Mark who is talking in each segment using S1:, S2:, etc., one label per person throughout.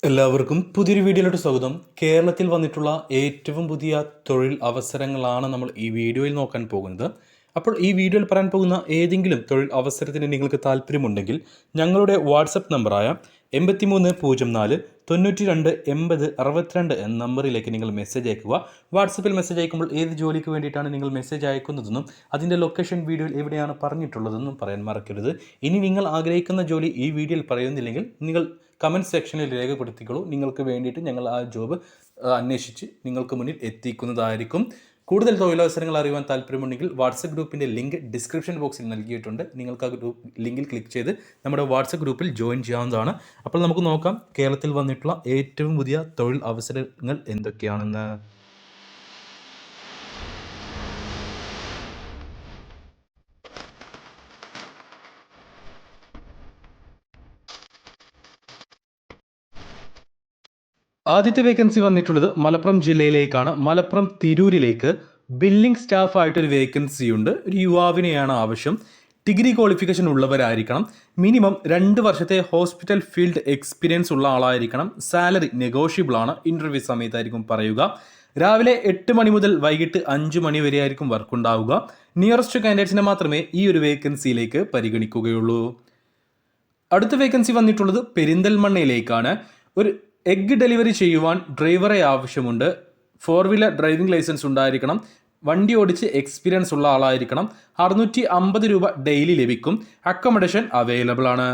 S1: എല്ലാവർക്കും പുതിയൊരു വീഡിയോയിലോട്ട് സ്വാഗതം. കേരളത്തിൽ വന്നിട്ടുള്ള ഏറ്റവും പുതിയ തൊഴിൽ അവസരങ്ങളാണ് നമ്മൾ ഈ വീഡിയോയിൽ നോക്കാൻ പോകുന്നത്. അപ്പോൾ ഈ വീഡിയോയിൽ പറയാൻ പോകുന്ന ഏതെങ്കിലും തൊഴിൽ അവസരത്തിന് നിങ്ങൾക്ക് താല്പര്യമുണ്ടെങ്കിൽ ഞങ്ങളുടെ വാട്സപ്പ് നമ്പറായ 8304928062 എന്ന നമ്പറിലേക്ക് നിങ്ങൾ മെസ്സേജ് അയക്കുക. വാട്സപ്പിൽ മെസ്സേജ് അയക്കുമ്പോൾ ഏത് ജോലിക്ക് വേണ്ടിയിട്ടാണ് നിങ്ങൾ മെസ്സേജ് അയക്കുന്നതെന്നും അതിൻ്റെ ലൊക്കേഷൻ വീഡിയോയിൽ എവിടെയാണ് പറഞ്ഞിട്ടുള്ളതെന്നും പറയാൻ മറക്കരുത്. ഇനി നിങ്ങൾ ആഗ്രഹിക്കുന്ന ജോലി ഈ വീഡിയോയിൽ പറയുന്നില്ലെങ്കിൽ നിങ്ങൾ കമൻറ്റ് സെക്ഷനിൽ രേഖപ്പെടുത്തിക്കോളൂ. നിങ്ങൾക്ക് വേണ്ടിയിട്ട് ഞങ്ങൾ ആ ജോബ് അന്വേഷിച്ച് നിങ്ങൾക്ക് മുന്നിൽ എത്തിക്കുന്നതായിരിക്കും. കൂടുതൽ തൊഴിലവസരങ്ങൾ അറിയുവാൻ താല്പര്യമുണ്ടെങ്കിൽ വാട്സപ്പ് ഗ്രൂപ്പിൻ്റെ ലിങ്ക് ഡിസ്ക്രിപ്ഷൻ ബോക്സിൽ നൽകിയിട്ടുണ്ട്. നിങ്ങൾക്ക് ആ ഗ്രൂപ്പ് ലിങ്കിൽ ക്ലിക്ക് ചെയ്ത് നമ്മുടെ വാട്സപ്പ് ഗ്രൂപ്പിൽ ജോയിൻ ചെയ്യാവുന്നതാണ്. അപ്പോൾ നമുക്ക് നോക്കാം കേരളത്തിൽ വന്നിട്ടുള്ള ഏറ്റവും പുതിയ തൊഴിൽ അവസരങ്ങൾ എന്തൊക്കെയാണെന്ന്. ആദ്യത്തെ വേക്കൻസി വന്നിട്ടുള്ളത് മലപ്പുറം ജില്ലയിലേക്കാണ്. മലപ്പുറം തിരൂരിലേക്ക് ബില്ലിംഗ് സ്റ്റാഫായിട്ടൊരു വേക്കൻസി ഉണ്ട്. ഒരു യുവാവിനെയാണ് ആവശ്യം. Degree qualification ഉള്ളവരായിരിക്കണം. മിനിമം 2 വർഷത്തെ ഹോസ്പിറ്റൽ ഫീൽഡ് എക്സ്പീരിയൻസ് ഉള്ള ആളായിരിക്കണം. സാലറി നെഗോഷ്യബിൾ ആണ്. ഇൻ്റർവ്യൂ സമയത്തായിരിക്കും പറയുക. രാവിലെ 8 മണി മുതൽ വൈകിട്ട് 5 മണി വരെ ആയിരിക്കും വർക്ക് ഉണ്ടാവുക. നിയറസ്റ്റ് കാൻഡിഡേറ്റ്സിനെ മാത്രമേ ഈ ഒരു വേക്കൻസിയിലേക്ക് പരിഗണിക്കുകയുള്ളൂ. അടുത്ത വേക്കൻസി വന്നിട്ടുള്ളത് പെരിന്തൽമണ്ണയിലേക്കാണ്. ഒരു എഗ്ഗ് ഡെലിവറി ചെയ്യുവാൻ ഡ്രൈവറെ ആവശ്യമുണ്ട്. 4 വീലർ ഡ്രൈവിംഗ് ലൈസൻസ് ഉണ്ടായിരിക്കണം. വണ്ടി ഓടിച്ച് എക്സ്പീരിയൻസ് ഉള്ള ആളായിരിക്കണം. 650 രൂപ ഡെയിലി ലഭിക്കും. അക്കോമഡേഷൻ അവൈലബിൾ ആണ്.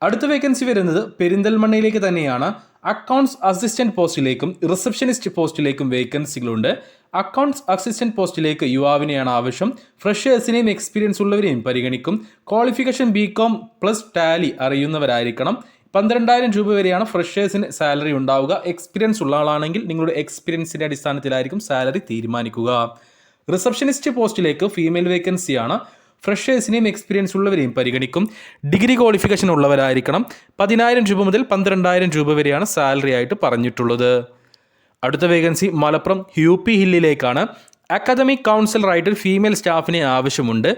S1: അടുത്ത വേക്കൻസി വരുന്നത് പെരിന്തൽമണ്ണയിലേക്ക് തന്നെയാണ്. അക്കൗണ്ട്സ് അസിസ്റ്റന്റ് പോസ്റ്റിലേക്കും റിസപ്ഷനിസ്റ്റ് പോസ്റ്റിലേക്കും വേക്കൻസികളുണ്ട്. അക്കൗണ്ട്സ് അസിസ്റ്റന്റ് പോസ്റ്റിലേക്ക് യുവാവിനെയാണ് ആവശ്യം. ഫ്രഷേഴ്സിനെയും എക്സ്പീരിയൻസ് ഉള്ളവരെയും പരിഗണിക്കും. ക്വാളിഫിക്കേഷൻ BCom പ്ലസ് ടാലി അറിയുന്നവരായിരിക്കണം. 12,000 രൂപ വരെയാണ് ഫ്രഷേഴ്സിന് സാലറി ഉണ്ടാവുക. എക്സ്പീരിയൻസ് ഉള്ള ആളാണെങ്കിൽ നിങ്ങളുടെ എക്സ്പീരിയൻസിൻ്റെ അടിസ്ഥാനത്തിലായിരിക്കും സാലറി തീരുമാനിക്കുക. റിസപ്ഷനിസ്റ്റ് പോസ്റ്റിലേക്ക് ഫീമെയിൽ വേക്കൻസിയാണ്. ഫ്രഷേഴ്സിനെയും എക്സ്പീരിയൻസ് ഉള്ളവരെയും പരിഗണിക്കും. Degree qualification ഉള്ളവരായിരിക്കണം. 10,000 രൂപ മുതൽ 12,000 രൂപ വരെയാണ് സാലറി ആയിട്ട് പറഞ്ഞിട്ടുള്ളത്. അടുത്ത വേക്കൻസി മലപ്പുറം UP ഹില്ലിലേക്കാണ്. അക്കാദമിക് കൗൺസിലറായിട്ട് ഒരു ഫീമെയിൽ സ്റ്റാഫിനെ ആവശ്യമുണ്ട്.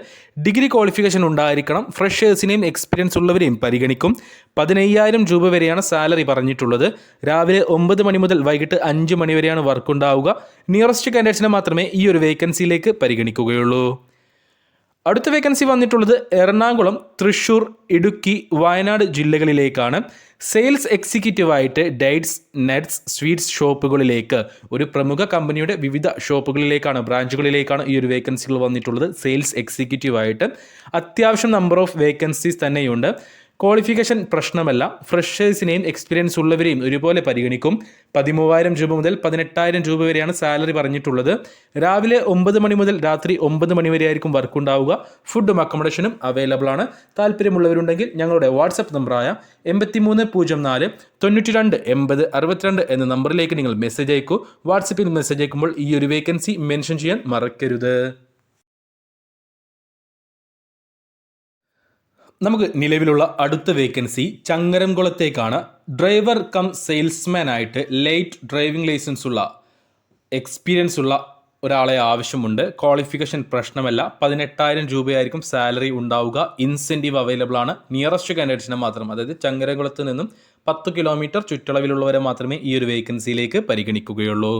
S1: ഡിഗ്രി ക്വാളിഫിക്കേഷൻ ഉണ്ടായിരിക്കണം. ഫ്രഷേഴ്സിനെയും എക്സ്പീരിയൻസ് ഉള്ളവരെയും പരിഗണിക്കും. 15,000 രൂപ വരെയാണ് സാലറി പറഞ്ഞിട്ടുള്ളത്. രാവിലെ 9 മണി മുതൽ വൈകിട്ട് 5 മണി വരെയാണ് വർക്ക് ഉണ്ടാവുക. നിയറസ്റ്റ് കാൻഡിഡേറ്റ്സിനെ മാത്രമേ ഈ ഒരു വേക്കൻസിയിലേക്ക് പരിഗണിക്കുകയുള്ളൂ. അടുത്ത വേക്കൻസി വന്നിട്ടുള്ളത് എറണാകുളം, തൃശ്ശൂർ, ഇടുക്കി, വയനാട് ജില്ലകളിലേക്കാണ്. സെയിൽസ് എക്സിക്യൂട്ടീവായിട്ട് ഡേറ്റ്സ്, നട്ട്സ്, സ്വീറ്റ്സ് ഷോപ്പുകളിലേക്ക് ഒരു പ്രമുഖ കമ്പനിയുടെ വിവിധ ഷോപ്പുകളിലേക്കാണ്, ബ്രാഞ്ചുകളിലേക്കാണ് ഈ ഒരു വേക്കൻസികൾ വന്നിട്ടുള്ളത്. സെയിൽസ് എക്സിക്യൂട്ടീവായിട്ട് അത്യാവശ്യം നമ്പർ ഓഫ് വേക്കൻസീസ് തന്നെയുണ്ട്. ക്വാളിഫിക്കേഷൻ പ്രശ്നമല്ല. ഫ്രഷേഴ്സിനെയും എക്സ്പീരിയൻസ് ഉള്ളവരെയും ഒരുപോലെ പരിഗണിക്കും. 13,000 രൂപ മുതൽ 18,000 രൂപ വരെയാണ് സാലറി പറഞ്ഞിട്ടുള്ളത്. രാവിലെ 9 മണി മുതൽ രാത്രി 9 മണി വരെ ആയിരിക്കും വർക്ക് ഉണ്ടാവുക. ഫുഡും അക്കോമഡേഷനും അവൈലബിൾ ആണ്. താല്പര്യമുള്ളവരുണ്ടെങ്കിൽ ഞങ്ങളുടെ വാട്സപ്പ് നമ്പറായ 8304928062 എന്ന നമ്പറിലേക്ക് നിങ്ങൾ മെസ്സേജ് അയക്കൂ. വാട്സപ്പിൽ മെസ്സേജ് അയക്കുമ്പോൾ ഈ ഒരു വേക്കൻസി മെൻഷൻ ചെയ്യാൻ മറക്കരുത്. നമുക്ക് നിലവിലുള്ള അടുത്ത വേക്കൻസി ചങ്ങരംകുളത്തേക്കാണ്. ഡ്രൈവർ കം സെയിൽസ്മാൻ ആയിട്ട് ലൈറ്റ് ഡ്രൈവിംഗ് ലൈസൻസ് ഉള്ള എക്സ്പീരിയൻസ് ഉള്ള ഒരാളെ ആവശ്യമുണ്ട്. ക്വാളിഫിക്കേഷൻ പ്രശ്നമല്ല. 18,000 രൂപയായിരിക്കും സാലറി ഉണ്ടാവുക. ഇൻസെൻറ്റീവ് അവൈലബിൾ ആണ്. നിയറസ്റ്റ് കാൻഡിഡേറ്റ്സിനെ മാത്രം, അതായത് ചങ്ങരംകുളത്ത് നിന്നും 10 കിലോമീറ്റർ ചുറ്റളവിലുള്ളവരെ മാത്രമേ ഈ ഒരു വേക്കൻസിയിലേക്ക് പരിഗണിക്കുകയുള്ളൂ.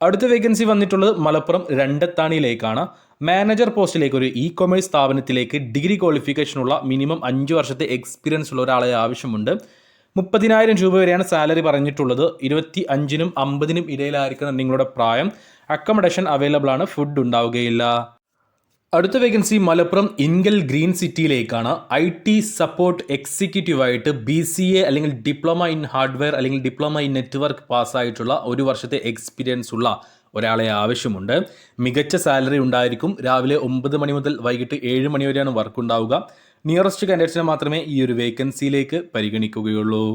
S1: അടുത്ത വേക്കൻസി വന്നിട്ടുള്ളത് മലപ്പുറം രണ്ടത്താണിയിലേക്കാണ്. മാനേജർ പോസ്റ്റിലേക്ക് ഒരു കൊമേഴ്സ് സ്ഥാപനത്തിലേക്ക് ഡിഗ്രി ക്വാളിഫിക്കേഷനുള്ള മിനിമം 5 വർഷത്തെ എക്സ്പീരിയൻസ് ഉള്ള ഒരാളെ ആവശ്യമുണ്ട്. 30,000 രൂപ വരെയാണ് സാലറി പറഞ്ഞിട്ടുള്ളത്. 25-നും 50-നും ഇടയിലായിരിക്കണം നിങ്ങളുടെ പ്രായം. അക്കോമഡേഷൻ അവൈലബിൾ ആണ്. ഫുഡ് ഉണ്ടാവുകയില്ല. അടുത്ത വേക്കൻസി മലപ്പുറം ഇൻഗൽ ഗ്രീൻ സിറ്റിയിലേക്കാണ്. IT സപ്പോർട്ട് എക്സിക്യൂട്ടീവായിട്ട് BCA അല്ലെങ്കിൽ ഡിപ്ലോമ ഇൻ ഹാർഡ്വെയർ അല്ലെങ്കിൽ ഡിപ്ലോമ ഇൻ നെറ്റ്വർക്ക് പാസ്സായിട്ടുള്ള 1 വർഷത്തെ എക്സ്പീരിയൻസ് ഉള്ള ഒരാളെ ആവശ്യമുണ്ട്. മികച്ച സാലറി ഉണ്ടായിരിക്കും. രാവിലെ 9 മണി മുതൽ വൈകിട്ട് 7 മണി വരെയാണ് വർക്ക് ഉണ്ടാവുക. നിയറസ്റ്റ് കാൻഡിഡേറ്റ്സിനെ മാത്രമേ ഈ ഒരു വേക്കൻസിയിലേക്ക് പരിഗണിക്കുകയുള്ളൂ.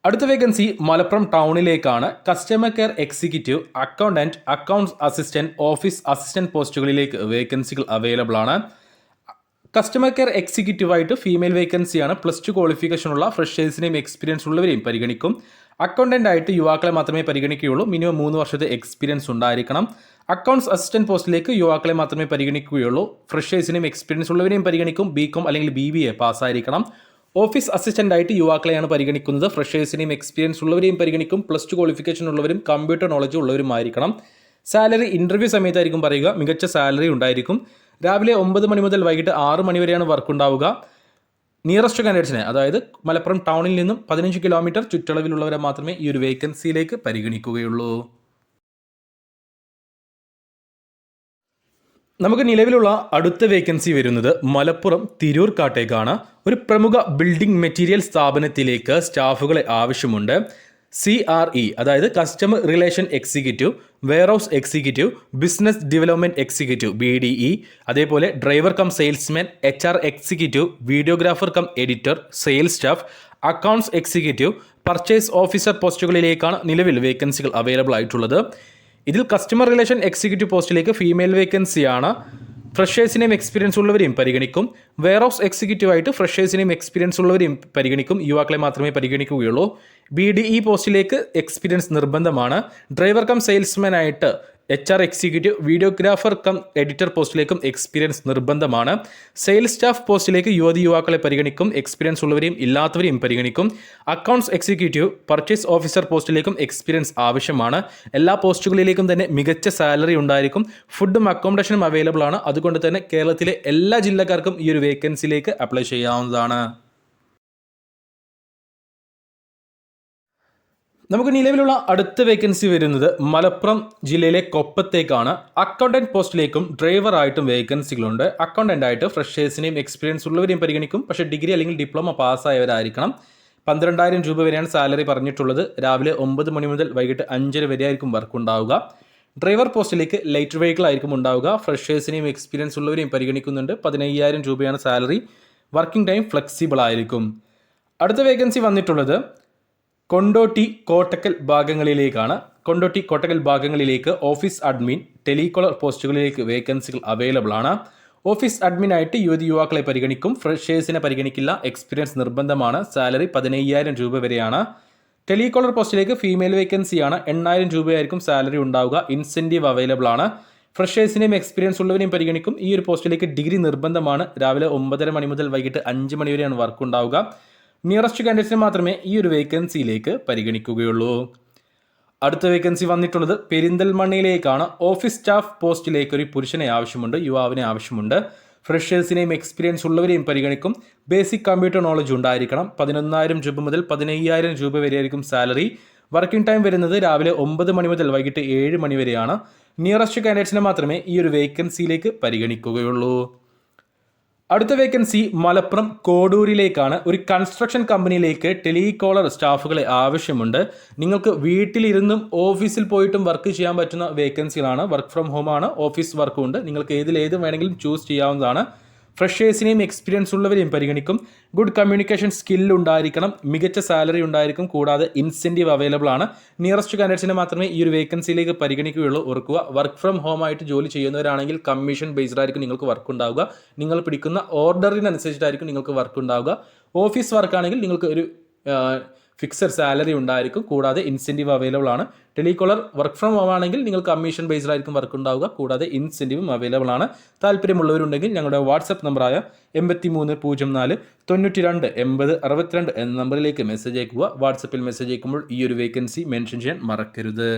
S1: അടുത്ത വേക്കൻസി മലപ്പുറം ടൗണിലേക്കാണ്. Customer care executive, accountant, accounts assistant, office assistant പോസ്റ്റുകളിലേക്ക് വേക്കൻസികൾ അവൈലബിൾ ആണ്. കസ്റ്റമർ കെയർ എക്സിക്യൂട്ടീവായിട്ട് ഫീമെയിൽ വേക്കൻസിയാണ്. +2 ക്വാളിഫിക്കേഷനുള്ള ഫ്രഷേഴ്സിനെയും എക്സ്പീരിയൻസ് ഉള്ളവരെയും പരിഗണിക്കും. അക്കൗണ്ടന്റ് ആയിട്ട് യുവാക്കളെ മാത്രമേ പരിഗണിക്കുകയുള്ളൂ. മിനിമം 3 വർഷത്തെ എക്സ്പീരിയൻസ് ഉണ്ടായിരിക്കണം. അക്കൗണ്ട്സ് അസിസ്റ്റന്റ് പോസ്റ്റിലേക്ക് യുവാക്കളെ മാത്രമേ പരിഗണിക്കുകയുള്ളൂ. ഫ്രഷേഴ്സിനെയും എക്സ്പീരിയൻസ് ഉള്ളവരെയും പരിഗണിക്കും. BCom അല്ലെങ്കിൽ BBA പാസ്സായിരിക്കണം. ഓഫീസ് അസിസ്റ്റൻ്റായിട്ട് യുവാക്കളെയാണ് പരിഗണിക്കുന്നത്. ഫ്രഷേഴ്സിനെയും എക്സ്പീരിയൻസ് ഉള്ളവരെയും പരിഗണിക്കും. +2 ക്വാളിഫിക്കേഷൻ ഉള്ളവരും കമ്പ്യൂട്ടർ നോളജ് ഉള്ളവരുമായിരിക്കണം. സാലറി ഇൻ്റർവ്യൂ സമയത്തായിരിക്കും പറയുക. മികച്ച സാലറി ഉണ്ടായിരിക്കും. രാവിലെ 9 മണി മുതൽ വൈകിട്ട് 6 മണി വരെയാണ് വർക്ക് ഉണ്ടാവുക. നിയറസ്റ്റ് കാൻഡിഡേറ്റ്സിനെ, അതായത് മലപ്പുറം ടൗണിൽ നിന്നും 15 കിലോമീറ്റർ ചുറ്റളവിലുള്ളവരെ മാത്രമേ ഈ ഒരു വേക്കൻസിയിലേക്ക് പരിഗണിക്കുകയുള്ളൂ. നമുക്ക് നിലവിലുള്ള അടുത്ത വേക്കൻസി വരുന്നത് മലപ്പുറം തിരൂർക്കാട്ടേക്കാണ്. ഒരു പ്രമുഖ ബിൽഡിംഗ് മെറ്റീരിയൽ സ്ഥാപനത്തിലേക്ക് സ്റ്റാഫുകളെ ആവശ്യമുണ്ട്. CRE, അതായത് customer relation executive, warehouse executive, business development executive BDE, അതേപോലെ driver cum salesman, HR executive, videographer cum editor, sales staff, accounts executive, purchase officer പോസ്റ്റുകളിലേക്കാണ് നിലവിൽ വേക്കൻസികൾ അവൈലബിൾ ആയിട്ടുള്ളത്. ഇതിൽ കസ്റ്റമർ റിലേഷൻ എക്സിക്യൂട്ടീവ് പോസ്റ്റിലേക്ക് ഫീമെയിൽ വേക്കൻസിയാണ്. ഫ്രഷേഴ്സിനെയും എക്സ്പീരിയൻസ് ഉള്ളവരെയും പരിഗണിക്കും. വെയർഹൗസ് എക്സിക്യൂട്ടീവായിട്ട് ഫ്രഷേഴ്സിനെയും എക്സ്പീരിയൻസ് ഉള്ളവരെയും പരിഗണിക്കും. യുവാക്കളെ മാത്രമേ പരിഗണിക്കുകയുള്ളൂ. BDE പോസ്റ്റിലേക്ക് എക്സ്പീരിയൻസ് നിർബന്ധമാണ്. ഡ്രൈവർ കം സെയിൽസ്മാൻ ആയിട്ട് HR executive, videographer cum editor പോസ്റ്റിലേക്കും എക്സ്പീരിയൻസ് നിർബന്ധമാണ്. സെയിൽസ് സ്റ്റാഫ് പോസ്റ്റിലേക്ക് യുവാക്കളെ പരിഗണിക്കും. എക്സ്പീരിയൻസ് ഉള്ളവരെയും ഇല്ലാത്തവരെയും പരിഗണിക്കും. അക്കൗണ്ട്സ് എക്സിക്യൂട്ടീവ്, പർച്ചേസ് ഓഫീസർ പോസ്റ്റിലേക്കും എക്സ്പീരിയൻസ് ആവശ്യമാണ്. എല്ലാ പോസ്റ്റുകളിലേക്കും തന്നെ മികച്ച സാലറി ഉണ്ടായിരിക്കും. ഫുഡും അക്കോമഡേഷനും അവൈലബിൾ ആണ്. അതുകൊണ്ട് തന്നെ കേരളത്തിലെ എല്ലാ ജില്ലക്കാർക്കും ഈ ഒരു വേക്കൻസിയിലേക്ക് അപ്ലൈ ചെയ്യാവുന്നതാണ്. നമുക്ക് നിലവിലുള്ള അടുത്ത വേക്കൻസി വരുന്നത് മലപ്പുറം ജില്ലയിലെ കൊപ്പത്തേക്കാണ്. അക്കൗണ്ടന്റ് പോസ്റ്റിലേക്കും ഡ്രൈവറായിട്ടും വേക്കൻസികളുണ്ട്. അക്കൗണ്ടന്റ് ആയിട്ട് ഫ്രഷേഴ്സിനെയും എക്സ്പീരിയൻസ് ഉള്ളവരെയും പരിഗണിക്കും. പക്ഷേ ഡിഗ്രി അല്ലെങ്കിൽ ഡിപ്ലോമ പാസ്സായവരായിരിക്കണം. 12,000 രൂപ വരെയാണ് സാലറി പറഞ്ഞിട്ടുള്ളത്. രാവിലെ 9 മണി മുതൽ വൈകിട്ട് 5:30 വരെ ആയിരിക്കും വർക്ക് ഉണ്ടാവുക. ഡ്രൈവർ പോസ്റ്റിലേക്ക് ലൈറ്റ് വെഹിക്കിൾ ആയിരിക്കും ഉണ്ടാവുക. ഫ്രഷേഴ്സിനെയും എക്സ്പീരിയൻസ് ഉള്ളവരെയും പരിഗണിക്കുന്നുണ്ട്. 15,000 രൂപയാണ് സാലറി. വർക്കിംഗ് ടൈം ഫ്ലെക്സിബിൾ ആയിരിക്കും. അടുത്ത വേക്കൻസി വന്നിട്ടുള്ളത് കൊണ്ടോട്ടി കോട്ടക്കൽ ഭാഗങ്ങളിലേക്കാണ്. കൊണ്ടോട്ടി കോട്ടക്കൽ ഭാഗങ്ങളിലേക്ക് ഓഫീസ് അഡ്മിൻ, ടെലികോളർ പോസ്റ്റുകളിലേക്ക് വേക്കൻസികൾ അവൈലബിൾ ആണ്. ഓഫീസ് അഡ്മിനായിട്ട് യുവാക്കളെ പരിഗണിക്കും. ഫ്രഷേഴ്സിനെ പരിഗണിക്കില്ല. എക്സ്പീരിയൻസ് നിർബന്ധമാണ്. സാലറി 15,000 രൂപ വരെയാണ്. ടെലികോളർ പോസ്റ്റിലേക്ക് ഫീമെയിൽ വേക്കൻസിയാണ്. 8,000 രൂപയായിരിക്കും സാലറി ഉണ്ടാവുക. ഇൻസെൻറ്റീവ് അവൈലബിൾ ആണ്. ഫ്രഷേഴ്സിനെയും എക്സ്പീരിയൻസ് ഉള്ളവരെയും പരിഗണിക്കും. ഈ ഒരു പോസ്റ്റിലേക്ക് ഡിഗ്രി നിർബന്ധമാണ്. രാവിലെ 9:30 മണി മുതൽ വൈകിട്ട് 5 മണി വരെയാണ് വർക്ക് ഉണ്ടാവുക. നിയറസ്റ്റ് കാൻഡിഡേറ്റ്സിനെ മാത്രമേ ഈ ഒരു വേക്കൻസിയിലേക്ക് പരിഗണിക്കുകയുള്ളൂ. അടുത്ത വേക്കൻസി വന്നിട്ടുള്ളത് പെരിന്തൽമണ്ണയിലേക്കാണ്. ഓഫീസ് സ്റ്റാഫ് പോസ്റ്റിലേക്ക് ഒരു പുരുഷനെ ആവശ്യമുണ്ട്. യുവാവിനെ ആവശ്യമുണ്ട്. ഫ്രഷേഴ്സിനെയും എക്സ്പീരിയൻസ് ഉള്ളവരെയും പരിഗണിക്കും. ബേസിക് കമ്പ്യൂട്ടർ നോളജ് ഉണ്ടായിരിക്കണം. 11,000 രൂപ മുതൽ 15,000 രൂപ വരെയായിരിക്കും സാലറി. വർക്കിംഗ് ടൈം വരുന്നത് രാവിലെ 9 മണി മുതൽ വൈകിട്ട് 7 മണി വരെയാണ്. നിയറസ്റ്റ് കാൻഡിഡേറ്റ്സിനെ മാത്രമേ ഈ ഒരു വേക്കൻസിയിലേക്ക് പരിഗണിക്കുകയുള്ളൂ. അടുത്ത വേക്കൻസി മലപ്പുറം കോഡൂരിലേക്കാണ്. ഒരു കൺസ്ട്രക്ഷൻ കമ്പനിയിലേക്ക് ടെലികോളർ സ്റ്റാഫുകളെ ആവശ്യമുണ്ട്. നിങ്ങൾക്ക് വീട്ടിലിരുന്നും ഓഫീസിൽ പോയിട്ടും വർക്ക് ചെയ്യാൻ പറ്റുന്ന വേക്കൻസികളാണ്. വർക്ക് ഫ്രം ഹോം ആണ്. ഓഫീസ് വർക്കും ഉണ്ട്. നിങ്ങൾക്ക് ഏത് വേണമെങ്കിലും ചൂസ് ചെയ്യാവുന്നതാണ്. ഫ്രഷേഴ്സിനെയും എക്സ്പീരിയൻസ് ഉള്ളവരെയും പരിഗണിക്കും. ഗുഡ് കമ്മ്യൂണിക്കേഷൻ സ്കിൽ ഉണ്ടായിരിക്കണം. മികച്ച സാലറി ഉണ്ടായിരിക്കും. കൂടാതെ ഇൻസെൻറ്റീവ് അവൈലബിൾ ആണ്. നിയറസ്റ്റ് കാൻഡിഡേറ്റ്സിനെ മാത്രമേ ഈ ഒരു വേക്കൻസിയിലേക്ക് പരിഗണിക്കുകയുള്ളൂ. ഓർക്കുക, വർക്ക് ഫ്രം ഹോം ആയിട്ട് ജോലി ചെയ്യുന്നവരാണെങ്കിൽ കമ്മീഷൻ ബേസ്ഡ് ആയിരിക്കും നിങ്ങൾക്ക് വർക്ക് ഉണ്ടാവുക. നിങ്ങൾ പിടിക്കുന്ന ഓർഡറിനനുസരിച്ചിട്ടായിരിക്കും നിങ്ങൾക്ക് വർക്ക് ഉണ്ടാവുക. ഓഫീസ് വർക്കാണെങ്കിൽ നിങ്ങൾക്ക് ഒരു ഫിക്സഡ് സാലറി ഉണ്ടായിരിക്കും. കൂടാതെ ഇൻസെൻറ്റീവ് അവൈലബിൾ ആണ്. ടെലികോളർ വർക്ക് ഫ്രം ഹോം ആണെങ്കിൽ നിങ്ങൾക്ക് കമ്മീഷൻ ബേസ്ഡ് ആയിരിക്കും വർക്ക് ഉണ്ടാവുക. കൂടാതെ ഇൻസെൻറ്റീവും അവൈലബിൾ ആണ്. താല്പര്യമുള്ളവരുണ്ടെങ്കിൽ ഞങ്ങളുടെ വാട്സപ്പ് നമ്പറായ 8304 92 80 62 എന്ന നമ്പറിലേക്ക് മെസ്സേജ് അയക്കുക. വാട്സപ്പിൽ മെസ്സേജ് അയക്കുമ്പോൾ ഈ ഒരു വേക്കൻസി മെൻഷൻ ചെയ്യാൻ മറക്കരുത്.